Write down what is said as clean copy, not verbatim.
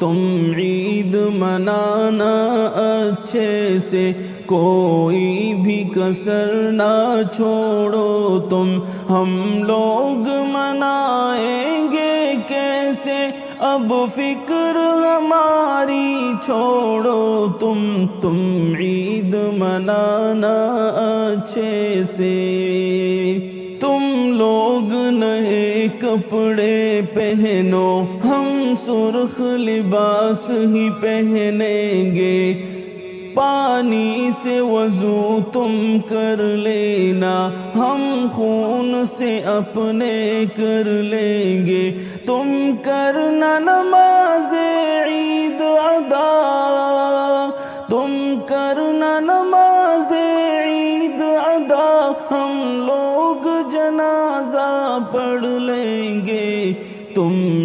تم عید منانا اچھے سے، کوئی بھی کسر نہ چھوڑو تم، ہم لوگ منائیں گے کیسے، اب فکر ہماری چھوڑو تم عید منانا اچھے سے۔ تم لوگ نئے کپڑے پہنو، ہم سرخ لباس ہی پہنیں گے، پانی سے وضو تم کر لینا، ہم خون سے اپنے کر لیں گے، تم کرنا نماز عید ادا، تم کرنا نماز عید ادا، ہم لوگ جنازہ پڑھ لیں گے، تم